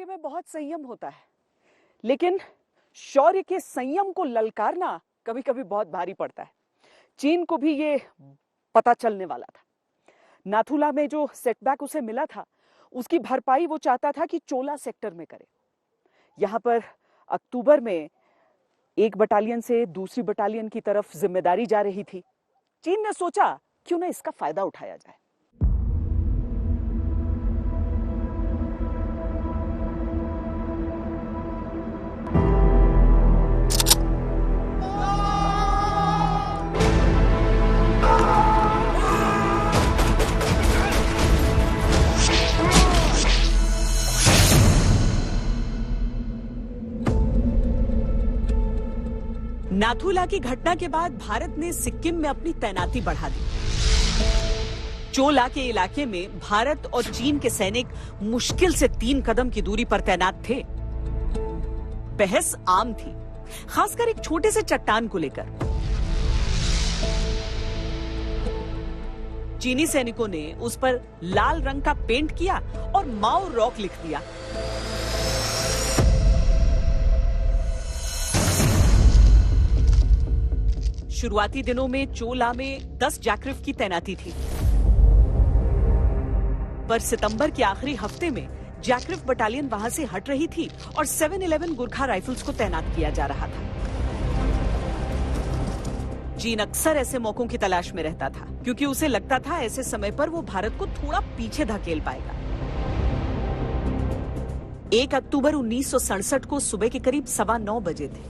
शौर्य में बहुत संयम होता है, लेकिन शौर्य के संयम को ललकारना कभी कभी बहुत भारी पड़ता है। चीन को भी ये पता चलने वाला था। नाथुला में जो सेटबैक उसे मिला था, उसकी भरपाई वो चाहता था कि चोला सेक्टर में करे। यहां पर अक्टूबर में एक बटालियन से दूसरी बटालियन की तरफ जिम्मेदारी जा रही थी। चीन ने सोचा क्यों ना इसका फायदा उठाया जाए। नाथुला की घटना के बाद भारत ने सिक्किम में अपनी तैनाती बढ़ा दी। चोला के इलाके में भारत और चीन के सैनिक मुश्किल से 3 कदम की दूरी पर तैनात थे। बहस आम थी, खासकर एक छोटे से चट्टान को लेकर। चीनी सैनिकों ने उस पर लाल रंग का पेंट किया और माओ रॉक लिख दिया। शुरुआती दिनों में चोला में 10 जैकरिफ की तैनाती थी, पर सितंबर के आखिरी हफ्ते में जैकरिफ बटालियन वहां से हट रही थी और 711 गुरखा राइफल्स को तैनात किया जा रहा था। चीन अक्सर ऐसे मौकों की तलाश में रहता था, क्योंकि उसे लगता था ऐसे समय पर वो भारत को थोड़ा पीछे धकेल पाएगा। 1 अक्टूबर 1967 को सुबह के करीब 9:15 बजे थे।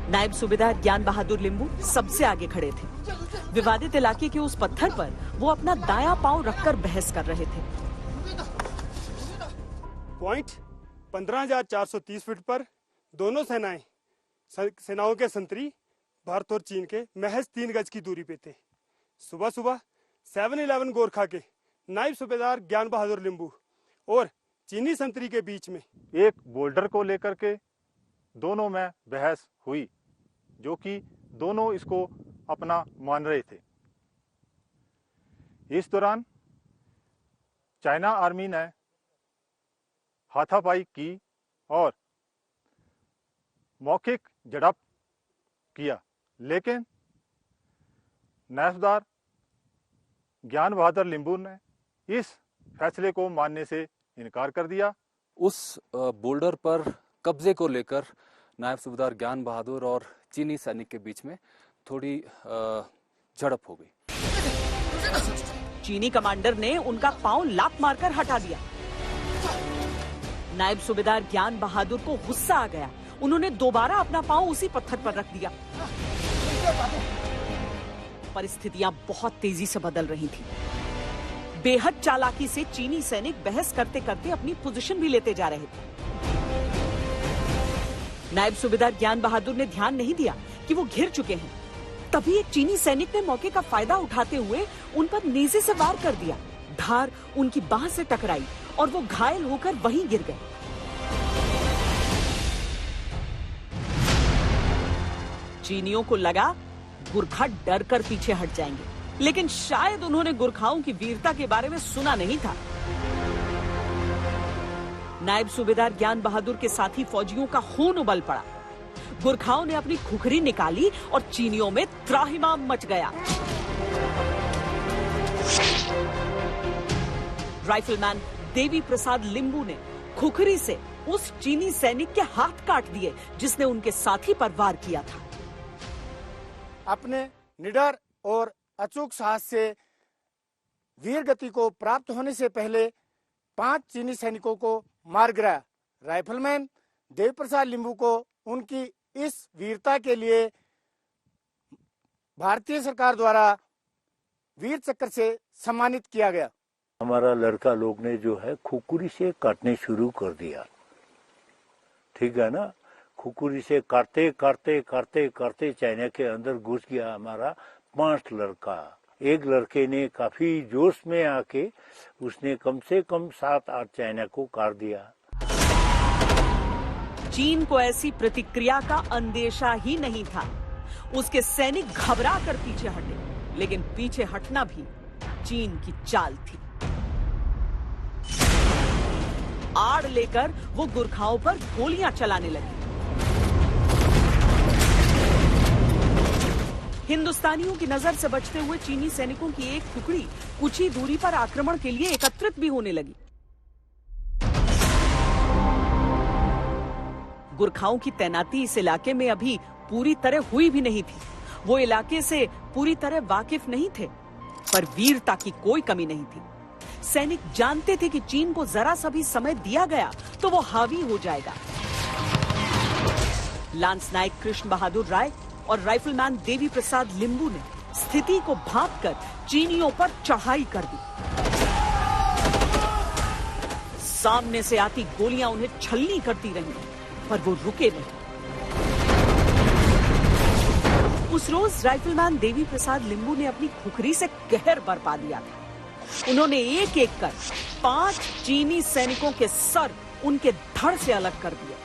नायब सूबेदार ज्ञान बहादुर लिंबू सबसे आगे खड़े थे। विवादित इलाके के उस पत्थर पर वो अपना दायां पांव रखकर बहस कर रहे थे। पॉइंट 15,430 फीट पर दोनों सेनाओं के संतरी भारत और चीन के महज 3 गज की दूरी पे थे। सुबह सुबह 711 गोरखा के नायब सूबेदार ज्ञान बहादुर लिंबू और चीनी संतरी के बीच में एक बोल्डर को लेकर के दोनों में बहस हुई, जो कि दोनों इसको अपना मान रहे थे। इस दौरान चाइना आर्मी ने हाथापाई की और मौखिक झड़प किया, लेकिन नायबदार ज्ञान बहादुर लिंबू ने इस फैसले को मानने से इनकार कर दिया। उस बोल्डर पर कब्जे को लेकर नायब सूबेदार ज्ञान बहादुर और चीनी सैनिक के बीच में थोड़ी झड़प हो गई। चीनी कमांडर ने उनका पांव लात मारकर हटा दिया। नायब सूबेदार ज्ञान बहादुर को गुस्सा आ गया। उन्होंने दोबारा अपना पांव उसी पत्थर पर रख दिया। परिस्थितियां बहुत तेजी से बदल रही थी। बेहद चालाकी से चीनी सैनिक बहस करते करते अपनी पोजीशन भी लेते जा रहे थे। नायब सूबेदार ज्ञान बहादुर ने ध्यान नहीं दिया कि वो घिर चुके हैं। तभी एक चीनी सैनिक ने मौके का फायदा उठाते हुए उन पर नेज़े से वार कर दिया। धार उनकी बाह से टकराई और वो घायल होकर वहीं गिर गए। चीनियों को लगा गुरखा डर कर पीछे हट जाएंगे, लेकिन शायद उन्होंने गुरखाओं की वीरता के बारे में सुना नहीं था। नायब सूबेदार ज्ञान बहादुर के साथी फौजियों का खून उबल पड़ा। गुरखाओं ने अपनी खुखरी निकाली और चीनियों में त्राहिमाम मच गया। राइफलमैन देवी प्रसाद लिंबू ने खुखरी से उस चीनी सैनिक के हाथ काट दिए जिसने उनके साथी पर वार किया था। अपने निडर और अचूक साहस से वीर गति को प्राप्त होने से पहले 5 चीनी सैनिकों को मार गिराया। राइफलमैन देवी प्रसाद लिंबू को उनकी इस वीरता के लिए भारतीय सरकार द्वारा वीर चक्र से सम्मानित किया गया। हमारा लड़का लोग ने जो है खुकुरी से काटने शुरू कर दिया, ठीक है ना। खुकुरी से काटते काटते काटते काटते चाइना के अंदर घुस गया हमारा 5 लड़का। एक लड़के ने काफी जोश में आके उसने कम से कम 7-8 चाइना को काट दिया। चीन को ऐसी प्रतिक्रिया का अंदेशा ही नहीं था। उसके सैनिक घबरा कर पीछे हटे, लेकिन पीछे हटना भी चीन की चाल थी। आड़ लेकर वो गुरखाओं पर गोलियां चलाने लगे। हिंदुस्तानियों की नजर से बचते हुए चीनी सैनिकों की एक टुकड़ी कुछ ही दूरी पर आक्रमण के लिए एकत्रित भी होने लगी। गुरखाओं की तैनाती इस इलाके में अभी पूरी तरह हुई भी नहीं थी। वो इलाके से पूरी तरह वाकिफ नहीं थे, पर वीरता की कोई कमी नहीं थी। सैनिक जानते थे कि चीन को जरा सा भी समय दिया गया तो वो हावी हो जाएगा। लांस नायक कृष्ण बहादुर राय और राइफलमैन देवी प्रसाद लिंबू ने स्थिति को भांपकर चीनियों पर चढ़ाई कर दी। सामने से आती गोलियां उन्हें छलनी करती रहीं, पर वो रुके नहीं। उस रोज राइफलमैन देवी प्रसाद लिंबू ने अपनी खुखरी से कहर बरपा दिया था। उन्होंने एक एक कर 5 चीनी सैनिकों के सर उनके धड़ से अलग कर दिए।